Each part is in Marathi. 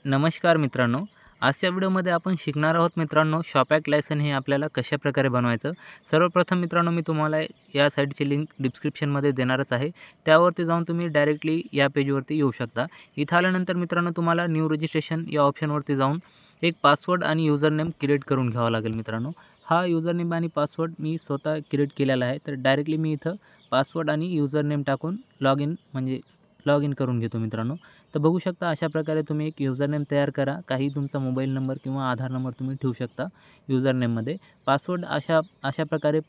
नमस्कार मित्रांनो. आजच्या व्हिडिओमध्ये आपण शिकणार आहोत मित्रांनो, शॉपॅक लायसन हे आपल्याला कशाप्रकारे बनवायचं. सर्वप्रथम मित्रांनो, मी तुम्हाला या साईटची लिंक डिस्क्रिप्शनमध्ये देणारच आहे. त्यावरती जाऊन तुम्ही डायरेक्टली या पेजवरती येऊ शकता. इथं आल्यानंतर मित्रांनो, तुम्हाला न्यू रजिस्ट्रेशन या ऑप्शनवरती जाऊन एक पासवर्ड आणि युजर नेम क्रिएट करून घ्यावा लागेल मित्रांनो. हा युजर नेम आणि पासवर्ड मी स्वतः क्रिएट केलेला आहे. तर डायरेक्टली मी इथं पासवर्ड आणि युजर नेम टाकून लॉग इन करून घेतो मित्रांनो. तर बघू शकता अशा प्रकारे तुम्ही एक युजर नेम तयार करा. काही तुमचा मोबाईल नंबर किंवा आधार नंबर तुम्ही ठेवू शकता युजर नेममध्ये. पासवर्ड अशा प्रकारे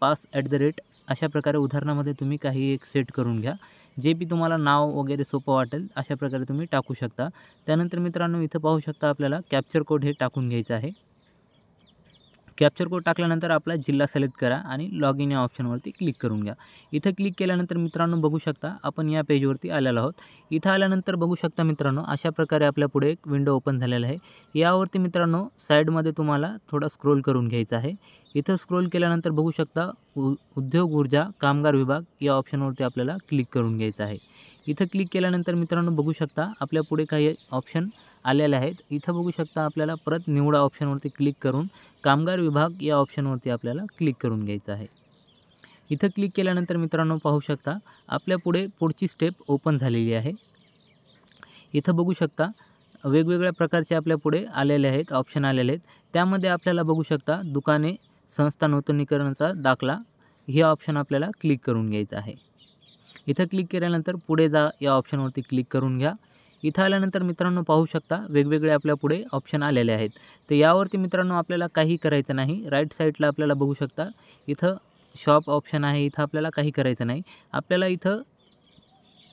अशा प्रकारे उदाहरणामध्ये तुम्ही काही एक सेट करून घ्या. जे बी तुम्हाला नाव वगैरे सोपं वाटेल अशा प्रकारे तुम्ही टाकू शकता. त्यानंतर मित्रांनो, इथं पाहू शकता आपल्याला कॅप्चर कोड हे टाकून घ्यायचं आहे. कॅप्चर कोड टाकल्यानंतर आपला जिल्हा सिलेक्ट करा आणि लॉग इन या ऑप्शनवरती क्लिक करून घ्या. इथं क्लिक केल्यानंतर मित्रांनो, बघू शकता आपण या पेजवरती आलेलो आहोत. इथं आल्यानंतर बघू शकता मित्रांनो, अशा प्रकारे आपल्यापुढे एक विंडो ओपन झालेला आहे. यावरती मित्रांनो, साईडमध्ये तुम्हाला थोडा स्क्रोल करून घ्यायचा आहे. इथं स्क्रोल केल्यानंतर बघू शकता उद्योग ऊर्जा कामगार विभाग या ऑप्शनवरती आपल्याला क्लिक करून घ्यायचं आहे. इथं क्लिक केल्यानंतर मित्रांनो, बघू शकता आपल्यापुढे काही ऑप्शन आलेले आहेत. इथं बघू शकता आपल्याला परत निवडा ऑप्शनवरती क्लिक करून कामगार विभाग या ऑप्शनवरती आपल्याला क्लिक करून घ्यायचं आहे. इथं क्लिक केल्यानंतर मित्रांनो, पाहू शकता आपल्यापुढे पुढची स्टेप ओपन झालेली आहे. इथं बघू शकता वेगवेगळ्या प्रकारचे आपल्यापुढे आलेले आहेत, ऑप्शन आलेले आहेत. त्यामध्ये आपल्याला बघू शकता दुकाने, संस्था नूतनीकरणाचा दाखला हे ऑप्शन आपल्याला क्लिक करून घ्यायचं आहे. इथं क्लिक केल्यानंतर पुढे जा या ऑप्शनवरती क्लिक करून घ्या. इथं आल्यानंतर मित्रांनो, पाहू शकता वेगवेगळे आपल्यापुढे ऑप्शन आलेले आहेत. तर यावरती मित्रांनो आपल्याला काही करायचं नाही. राईट साईडला आपल्याला बघू शकता इथं शॉप ऑप्शन आहे. इथं आपल्याला काही करायचं नाही. आपल्याला इथं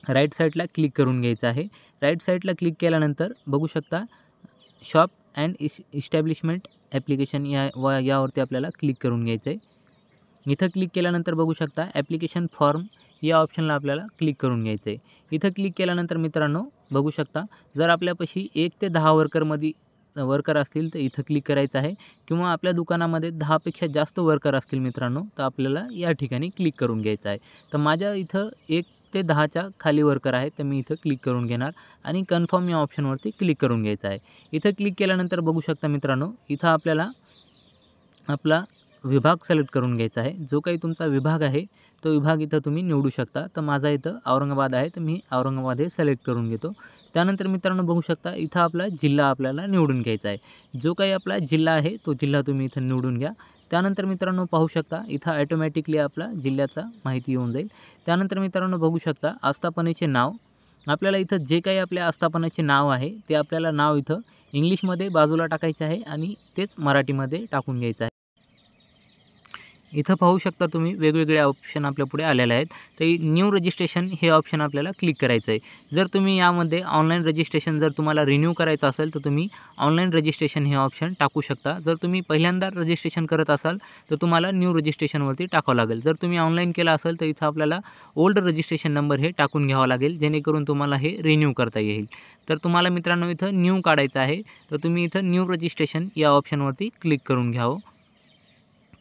राईट साईडला क्लिक करून घ्यायचं आहे. राईट साईडला क्लिक केल्यानंतर बघू शकता शॉप अँड इस्टॅब्लिशमेंट ॲप्लिकेशन यावरती आपल्याला क्लिक करून घ्यायचं आहे. इथं क्लिक केल्यानंतर बघू शकता ॲप्लिकेशन फॉर्म या ऑप्शनला आपल्याला क्लिक करून घ्यायचं आहे. इथं क्लिक केल्यानंतर मित्रांनो, बघू शकता जर आपल्यापाशी 1 ते 10 वर्कर असतील तर इथं क्लिक करायचं आहे, किंवा आपल्या दुकानामध्ये 10पेक्षा जास्त वर्कर असतील मित्रांनो, तर आपल्याला या ठिकाणी क्लिक करून घ्यायचं आहे. तर माझ्या इथं 1 ते 10च्या खाली वर्कर आहे, तर मी इथं क्लिक करून घेणार आणि कन्फर्म या ऑप्शनवरती क्लिक करून घ्यायचं आहे. इथं क्लिक केल्यानंतर बघू शकता मित्रांनो, इथं आपल्याला आपला विभाग सिलेक्ट करून घ्यायचा आहे. जो काही तुमचा विभाग आहे तो विभाग इथं तुम्ही निवडू शकता. तर माझा इथं औरंगाबाद आहे, तर मी औरंगाबाद हे सिलेक्ट करून घेतो. त्यानंतर मित्रांनो, बघू शकता इथं आपला जिल्हा आपल्याला निवडून घ्यायचा आहे. जो काही आपला जिल्हा आहे तो जिल्हा तुम्ही इथं निवडून घ्या. त्यानंतर मित्रांनो, पाहू शकता इथं ऑटोमॅटिकली आपला जिल्ह्याचा माहिती येऊन जाईल. त्यानंतर मित्रांनो, बघू शकता आस्थापनेचे नाव. आपल्याला इथं जे काही आपल्या आस्थापनाचे नाव आहे ते आपल्याला नाव इथं इंग्लिशमध्ये बाजूला टाकायचे आहे आणि तेच मराठीमध्ये टाकून घ्यायचं आहे. इथं पाहू शकता तुम्ही वेगवेगळे ऑप्शन आपल्यापुढे आलेले आहेत. तर न्यू रजिस्ट्रेशन हे ऑप्शन आपल्याला क्लिक करायचं आहे. जर तुम्ही यामध्ये ऑनलाईन रजिस्ट्रेशन जर तुम्हाला रिन्यू करायचं असेल तर तुम्ही ऑनलाईन रजिस्ट्रेशन हे ऑप्शन टाकू शकता. जर तुम्ही पहिल्यांदा रजिस्ट्रेशन करत असाल तर तुम्हाला न्यू रजिस्ट्रेशनवरती टाकावं लागेल. जर तुम्ही ऑनलाईन केलं असेल तर इथं आपल्याला ओल्ड रजिस्ट्रेशन नंबर हे टाकून घ्यावा लागेल, जेणेकरून तुम्हाला हे रिन्यू करता येईल. तर तुम्हाला मित्रांनो इथं न्यू काढायचं आहे, तर तुम्ही इथं न्यू रजिस्ट्रेशन या ऑप्शनवरती क्लिक करून घ्यावं.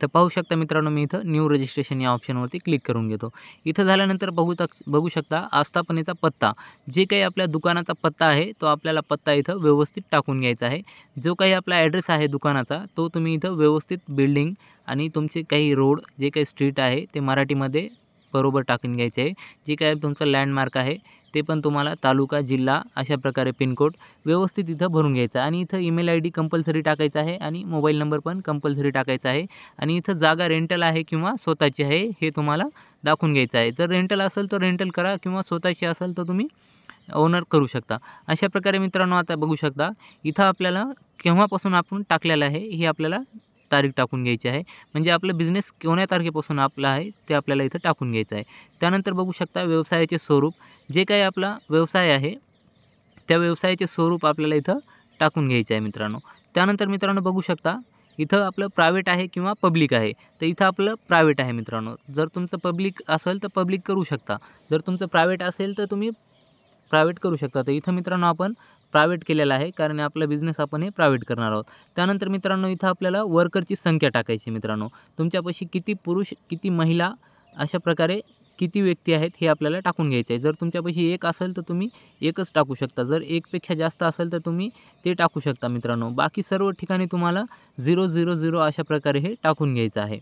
तर पाहू शकता मित्रांनो, मी इथं न्यू रजिस्ट्रेशन या ऑप्शनवरती क्लिक करून घेतो. इथं झाल्यानंतर बघू शकता आस्थापनेचा पत्ता. जे काही आपल्या दुकानाचा पत्ता आहे तो आपल्याला पत्ता इथं व्यवस्थित टाकून घ्यायचा आहे. जो काही आपला ॲड्रेस आहे दुकानाचा तो तुम्ही इथं व्यवस्थित बिल्डिंग आणि तुमचे काही रोड, जे काही स्ट्रीट आहे ते मराठीमध्ये बरोबर टाकून घ्यायचे आहे. जे काही तुमचं लँडमार्क आहे ते पण तुम्हाला तालुका, जिल्हा अशा प्रकारे पिनकोड व्यवस्थित इथं भरून घ्यायचं आहे. आणि इथं ईमेल ID कंपल्सरी टाकायचा आहे आणि मोबाईल नंबर पण कंपल्सरी टाकायचा आहे. आणि इथं जागा रेंटल आहे किंवा स्वतःची आहे हे तुम्हाला दाखवून घ्यायचं आहे. जर रेंटल असेल तर रेंटल करा, किंवा स्वतःची असेल तर तुम्ही ओनर करू शकता. अशा प्रकारे मित्रांनो, आता बघू शकता इथं आपल्याला केव्हापासून आपण टाकलेलं आहे ही आपल्याला तारीख टाकून घ्यायची आहे. म्हणजे आपलं बिझनेस कोण्या तारखेपासून आपला आहे ते आपल्याला इथं टाकून घ्यायचं आहे. त्यानंतर बघू शकता व्यवसायाचे स्वरूप. जे काही आपला व्यवसाय आहे त्या व्यवसायाचे स्वरूप आपल्याला इथं टाकून घ्यायचं आहे मित्रांनो. त्यानंतर मित्रांनो, बघू शकता इथं आपलं प्रायव्हेट आहे किंवा पब्लिक आहे. तर इथं आपलं प्रायव्हेट आहे मित्रांनो. जर तुमचं पब्लिक असेल तर पब्लिक करू शकता. जर तुमचं प्रायव्हेट असेल तर तुम्ही प्रायव्हेट करू शकता. तर इथं मित्रांनो आपण प्रायव्हेट केलेलं आहे, कारण आपला बिझनेस आपण हे प्रायव्हेट करणार आहोत. त्यानंतर मित्रांनो, इथं आपल्याला वर्करची संख्या टाकायची मित्रांनो. तुमच्यापाशी किती पुरुष किती महिला अशा प्रकारे किती व्यक्ती आहेत हे आपल्याला टाकून घ्यायचं आहे। जर तुमच्यापाशी एक असेल तर तुम्ही एकच टाकू शकता, जर एकपेक्षा जास्त असेल तर तुम्ही ते टाकू शकता मित्रांनो। बाकी सर्व ठिकाणी तुम्हाला 000 अशा प्रकारे हे टाकून घ्यायचं आहे।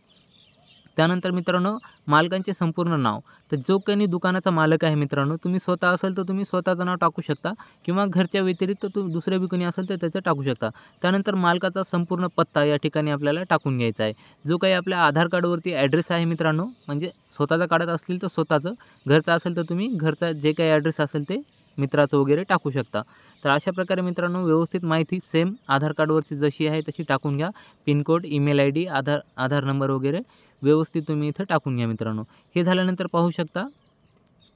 त्यानंतर मित्रांनो मालकांचे संपूर्ण नाव, तर जो कोणी दुकानाचा मालक आहे मित्रांनो, तुम्ही स्वतः असाल तर तुम्ही स्वतःचं नाव टाकू शकता किंवा घरच्या व्यतिरिक्त दुसरे बी कोणी असेल तर त्याचं टाकू शकता। त्यानंतर मालकाचा संपूर्ण पत्ता या ठिकाणी आपल्याला टाकून घ्यायचा आहे। जो काही आपल्या आधार कार्डवरती ॲड्रेस आहे मित्रांनो, म्हणजे स्वतःचा काढत असतील तर स्वतःचं, घरचा असेल तर तुम्ही घरचा जे काही ॲड्रेस असेल ते मित्राचं वगैरे टाकू शकता। तर अशा प्रकारे मित्रांनो व्यवस्थित माहिती सेम आधार कार्डवरची जशी आहे तशी टाकून घ्या। पिनकोड, ईमेल ID, आधार नंबर वगैरे व्यवस्थित तुम्ही इथं टाकून घ्या मित्रांनो। हे झाल्यानंतर पाहू शकता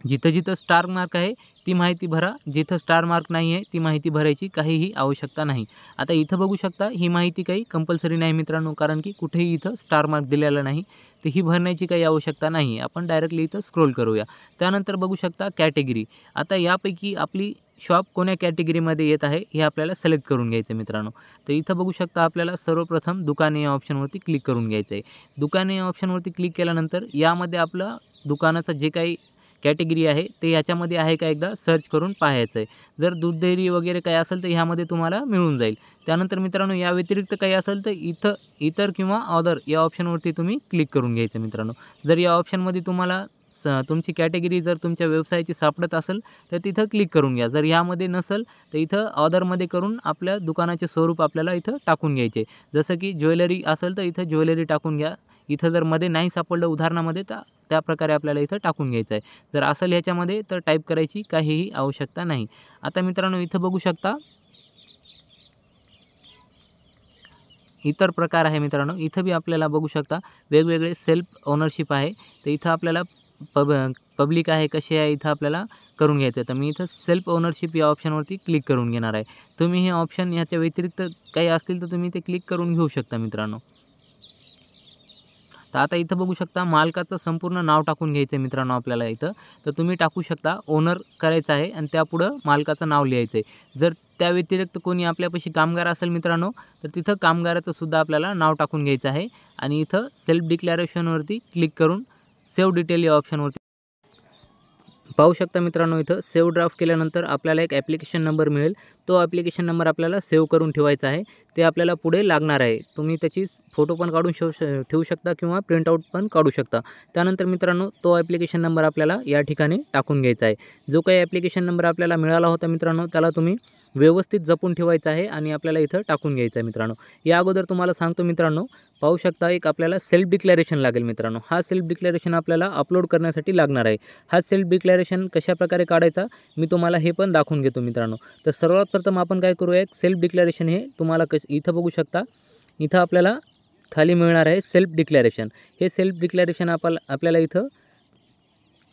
जिथं स्टार मार्क आहे ती माहिती भरा, जिथं स्टार मार्क नाही आहे ती माहिती भरायची काहीही आवश्यकता नाही। आता इथं बघू शकता ही माहिती काही कंपल्सरी नाही मित्रांनो, कारण की कुठेही इथं स्टार मार्क दिलेला नाही, तर ही भरण्याची काही आवश्यकता नाही। आपण डायरेक्टली इथं स्क्रोल करूया। त्यानंतर बघू शकता कॅटेगरी, आता यापैकी आपली शॉप कोण्या कॅटेगरीमध्ये येत आहे हे आपल्याला सिलेक्ट करून घ्यायचं मित्रांनो। तर इथं बघू शकता आपल्याला सर्वप्रथम दुकाने या ऑप्शनवरती क्लिक करून घ्यायचं आहे। दुकाने या ऑप्शनवरती क्लिक केल्यानंतर यामध्ये आपलं दुकानाचं जे काही कॅटेगरी आहे ते याच्यामध्ये आहे का एकदा सर्च करून पाहायचं आहे। जर दूध डेअरी वगैरे काही असेल तर ह्यामध्ये तुम्हाला मिळून जाईल। त्यानंतर मित्रांनो या व्यतिरिक्त काही असेल तर इतर किंवा अदर या ऑप्शनवरती तुम्ही क्लिक करून घ्यायचं मित्रांनो। जर या ऑप्शनमध्ये तुम्हाला तुमची कॅटेगरी जर तुमच्या व्यवसायाची सापडत असेल तर तिथं क्लिक करून घ्या। जर यामध्ये नसेल तर इथं अदरमध्ये करून आपल्या दुकानाचे स्वरूप आपल्याला इथं टाकून घ्यायचे। जसं की ज्वेलरी असेल तर इथं ज्वेलरी टाकून घ्या। इथं जर मध्ये नाही सापडलं उदाहरणामध्ये तर त्याप्रकारे आपल्याला इथं टाकून घ्यायचं आहे। जर असेल ह्याच्यामध्ये तर टाईप करायची काहीही आवश्यकता नाही। आता मित्रांनो इथं बघू शकता इतर प्रकार आहे मित्रांनो, इथं बी आपल्याला बघू शकता वेगवेगळे सेल्फ ओनरशिप आहे। तर इथं आपल्याला पब्लिक आहे कसे आहे इथं आपल्याला करून घ्यायचं आहे। तर मी इथं सेल्फ ओनरशिप या ऑप्शनवरती क्लिक करून घेणार आहे। तुम्ही हे ऑप्शन याच्या व्यतिरिक्त काही असतील तर तुम्ही ते क्लिक करून घेऊ शकता मित्रांनो। तर आता इथं बघू शकता मालकाचं संपूर्ण नाव टाकून घ्यायचं आहे मित्रांनो आपल्याला इथं। तर तुम्ही टाकू शकता ओनर करायचं आहे आणि त्यापुढं मालकाचं नाव लिहायचं आहे। जर त्या व्यतिरिक्त कोणी आपल्यापाशी कामगार असेल मित्रांनो तर तिथं कामगाराचं सुद्धा आपल्याला नाव टाकून घ्यायचं आहे आणि इथं सेल्फ डिक्लेरेशनवरती क्लिक करून सेव्ह डिटेल या ऑप्शनवरती पाहू शकता मित्रांनो, इथं सेव्ह ड्राफ्ट केल्यानंतर आपल्याला एक ॲप्लिकेशन नंबर मिळेल। तो ॲप्लिकेशन नंबर आपल्याला सेव्ह करून ठेवायचा आहे, ते आपल्याला पुढे लागणार आहे। तुम्ही त्याची फोटो पण काढून ठेवू शकता किंवा प्रिंटआउट पण काढू शकता। त्यानंतर मित्रांनो तो ॲप्लिकेशन नंबर आपल्याला या ठिकाणी टाकून घ्यायचा आहे। जो काही ॲप्लिकेशन नंबर आपल्याला मिळाला होता मित्रांनो त्याला तुम्ही व्यवस्थित जपून ठेवायचं आहे आणि आपल्याला इथं टाकून घ्यायचं आहे मित्रांनो। या अगोदर तुम्हाला सांगतो मित्रांनो, पाहू शकता एक आपल्याला सेल्फ डिक्लेरेशन लागेल मित्रांनो। हा सेल्फ डिक्लेरेशन आपल्याला अपलोड करण्यासाठी लागणार आहे। हा सेल्फ डिक्लेरेशन कशाप्रकारे काढायचा मी तुम्हाला हे पण दाखवून घेतो मित्रांनो। तर सर्वात प्रथम आपण काय करूया, एक सेल्फ डिक्लेरेशन हे तुम्हाला इथं बघू शकता, इथं आपल्याला खाली मिळणार आहे सेल्फ डिक्लेरेशन। हे सेल्फ डिक्लेरेशन आपल्याला इथं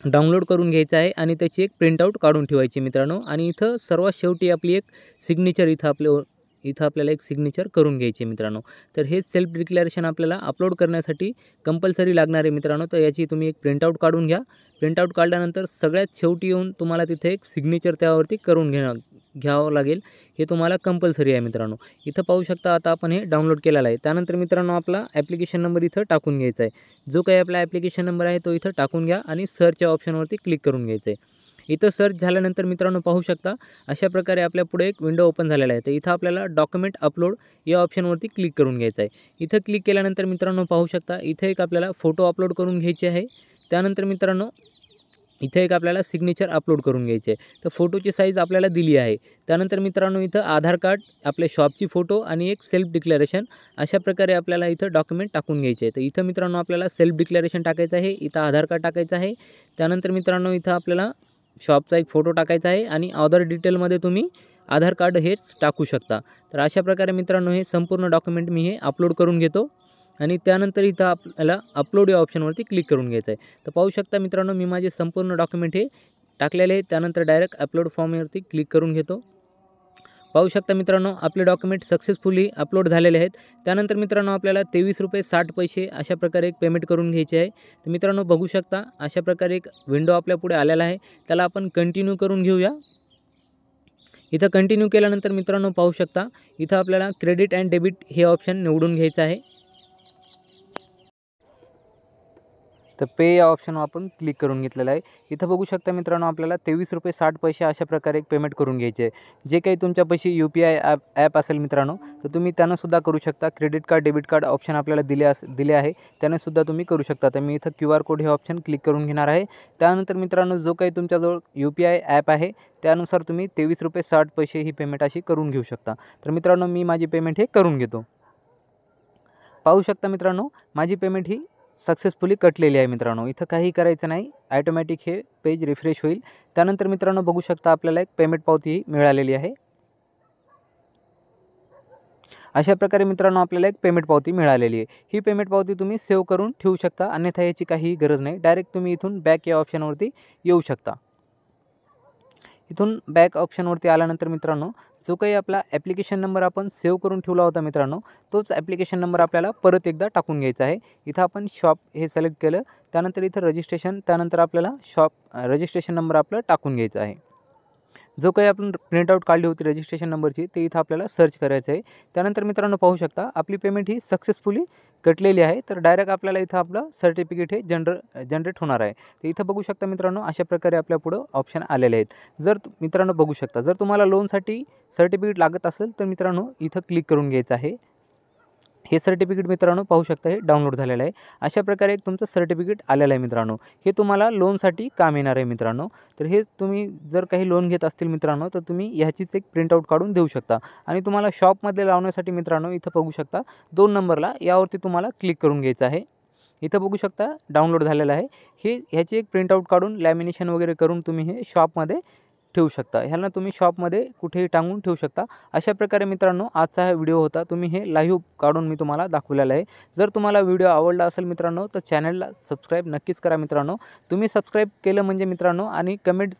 डाउनलोड करून घ्यायचं आहे आणि त्याची एक प्रिंटआउट काढून ठेवायची मित्रांनो। आणि इथं सर्वात शेवटी आपली एक सिग्नेचर इथं आपल्याला एक सिग्नेचर करून घ्यायची मित्रांनो। तर हे सेल्फ डिक्लेरेशन आपल्याला अपलोड करण्यासाठी कंपल्सरी लागणार आहे मित्रांनो। तर याची तुम्ही एक प्रिंटआउट काढून घ्या। प्रिंटआउट काढल्यानंतर सगळ्यात शेवटी येऊन तुम्हाला तिथे एक सिग्नेचर त्यावरती करून घ्यावं लागेल। हे तुम्हाला कंपल्सरी आहे मित्रांनो। इथं पाहू शकता आता आपण हे डाउनलोड केलेलं आहे। त्यानंतर मित्रांनो आपला ॲप्लिकेशन नंबर इथं टाकून घ्यायचा आहे। जो काही आपला ॲप्लिकेशन नंबर आहे तो इथं टाकून घ्या आणि सर्च या ऑप्शनवरती क्लिक करून घ्यायचं आहे। इथं सर्च झाल्यानंतर मित्रांनो पाहू शकता अशा प्रकारे आपल्या पुढे एक विंडो ओपन झालेला आहे। तर इथं आपल्याला डॉक्युमेंट अपलोड या ऑप्शनवरती क्लिक करून घ्यायचं आहे। इथं क्लिक केल्यानंतर मित्रांनो पाहू शकता इथं एक आपल्याला फोटो अपलोड करून घ्यायचे आहे। त्यानंतर मित्रांनो इथं एक आपल्याला सिग्नेचर अपलोड करून घ्यायचे आहे। तर फोटोची साईज आपल्याला दिली आहे। त्यानंतर मित्रांनो इथं आधार कार्ड, आपल्या शॉपची फोटो आणि एक सेल्फ डिक्लेरेशन अशा प्रकारे आपल्याला इथं डॉक्युमेंट टाकून घ्यायचे आहे। तर इथं मित्रांनो आपल्याला सेल्फ डिक्लेरेशन टाकायचं आहे, इथं आधार कार्ड टाकायचं आहे। त्यानंतर मित्रांनो इथं आपल्याला शॉपचा एक फोटो टाकायचा आहे आणि अदर डिटेलमध्ये तुम्ही आधार कार्ड हेच टाकू शकता। तर अशा प्रकारे मित्रांनो हे संपूर्ण डॉक्युमेंट मी हे अपलोड करून घेतो आणि त्यानंतर इथं आपल्याला अपलोड या ऑप्शनवरती क्लिक करून घ्यायचं आहे। तर पाहू शकता मित्रांनो मी माझे संपूर्ण डॉक्युमेंट हे टाकलेले आहे। त्यानंतर डायरेक्ट अपलोड फॉर्मवरती क्लिक करून घेतो। पाहू शकता मित्रांनो आपले डॉक्युमेंट सक्सेसफुली अपलोड झालेले आहेत। त्यानंतर मित्रांनो आपल्याला ₹23.60 अशा प्रकारे एक पेमेंट करून घ्यायचे आहे। तर मित्रांनो बघू शकता अशा प्रकारे एक विंडो आपल्या पुढे आलेला आहे, त्याला आपण कंटिन्यू करून घेऊया। इथं कंटिन्यू केल्यानंतर मित्रांनो पाहू शकता इथं आपल्याला क्रेडिट अँड डेबिट हे ऑप्शन निवडून घ्यायचं आहे। तर पे या ऑप्शनवर आपण क्लिक करून घेतलेलं आहे. इथं बघू शकता मित्रांनो आपल्याला ₹23.60 अशा प्रकारे एक पेमेंट करून घ्यायचे आहे. जे काही तुमच्यापाशी UPI ॲप असेल मित्रांनो, तर तुम्ही त्यानंसुद्धा करू शकता. Credit card, debit card option आपल्याला दिले आहे, त्यानेसुद्धा तुम्ही करू शकता. तर मी इथं QR कोड हे ऑप्शन क्लिक करून घेणार आहे. त्यानंतर मित्रांनो जो काही तुमच्याजवळ UPI ॲप आहे त्यानुसार तुम्ही ₹23.60 ही पेमेंट अशी करून घेऊ शकता. तर मित्रांनो मी माझी पेमेंट हे करून घेतो. पाहू शकता मित्रांनो माझी पेमेंट ही सक्सेसफुली कटलेली आहे मित्रांनो. इथं काही करायचं नाही, ऑटोमॅटिक हे पेज रिफ्रेश होईल. त्यानंतर मित्रांनो बघू शकता आपल्याला एक पेमेंट पावती ही मिळालेली आहे. अशा प्रकारे मित्रांनो आपल्याला एक पेमेंट पावती मिळालेली आहे. ही पेमेंट पावती तुम्ही सेव्ह करून ठेवू शकता, अन्यथा याची काहीही गरज नाही. डायरेक्ट तुम्ही इथून बॅक या ऑप्शनवरती येऊ शकता. इथून बॅक ऑप्शनवरती आल्यानंतर मित्रांनो जो काही आपला ॲप्लिकेशन नंबर आपण सेव्ह करून ठेवला होता मित्रांनो, तोच ॲप्लिकेशन नंबर आपल्याला परत एकदा टाकून घ्यायचा आहे. इथं आपण शॉप हे सिलेक्ट केलं, त्यानंतर इथं रजिस्ट्रेशन, त्यानंतर आपल्याला रजिस्ट्रेशन नंबर आपलं टाकून घ्यायचा आहे. जो काही आपण प्रिंटआउट काढली होती रजिस्ट्रेशन नंबरची ते इथं आपल्याला सर्च करायचं आहे. त्यानंतर मित्रांनो पाहू शकता आपली पेमेंट ही सक्सेसफुली कटलेली आहे. तर डायरेक्ट आपल्याला इथं आपलं सर्टिफिकेट हे जनरेट होणार आहे. तर इथं बघू शकता मित्रांनो अशा प्रकारे आपल्या पुढं ऑप्शन आलेले आहेत. मित्रांनो बघू शकता जर तुम्हाला लोनसाठी सर्टिफिकेट लागत असेल तर मित्रांनो इथं क्लिक करून घ्यायचं आहे. हे सर्टिफिकेट मित्रांनो पाहू शकता हे डाउनलोड झालेलं आहे. अशा प्रकारे एक तुमचं सर्टिफिकेट आलेलं आहे मित्रांनो. हे तुम्हाला लोनसाठी काम येणार आहे मित्रांनो. तर हे तुम्ही जर काही लोन घेत असतील मित्रांनो तर तुम्ही ह्याचीच एक प्रिंटआउट काढून देऊ शकता. आणि तुम्हाला शॉपमध्ये लावण्यासाठी मित्रांनो इथं बघू शकता 2 नंबरला यावरती तुम्हाला क्लिक करून घ्यायचं आहे. इथं बघू शकता डाउनलोड झालेलं आहे. ह्याची एक प्रिंटआउट काढून लॅमिनेशन वगैरे करून तुम्ही हे शॉपमध्ये ठेवू शकता. ह्याला तुम्ही शॉपमध्ये कुठेही टांगून ठेवू शकता. अशा प्रकारे मित्रांनो आजचा हा व्हिडिओ होता. तुम्ही हे लाईव्ह काढून मी तुम्हाला दाखवलेलं आहे. जर तुम्हाला व्हिडिओ आवडला असेल मित्रांनो तर चॅनलला सबस्क्राईब नक्कीच करा मित्रांनो. तुम्ही सबस्क्राईब केलं म्हणजे मित्रांनो आणि कमेंट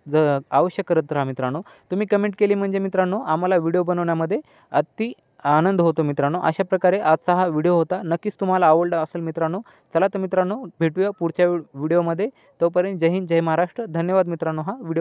अवश्य करत राहा मित्रांनो. तुम्ही कमेंट केली म्हणजे मित्रांनो आम्हाला व्हिडिओ बनवण्यामध्ये अति आनंद होतो मित्रांनो. अशा प्रकारे आजचा हा व्हिडिओ होता. नक्कीच तुम्हाला आवडला असेल मित्रांनो. चला तर मित्रांनो भेटूया पुढच्या व्हिडिओमध्ये. तोपर्यंत जय हिंद, जय महाराष्ट्र. धन्यवाद मित्रांनो हा व्हिडिओ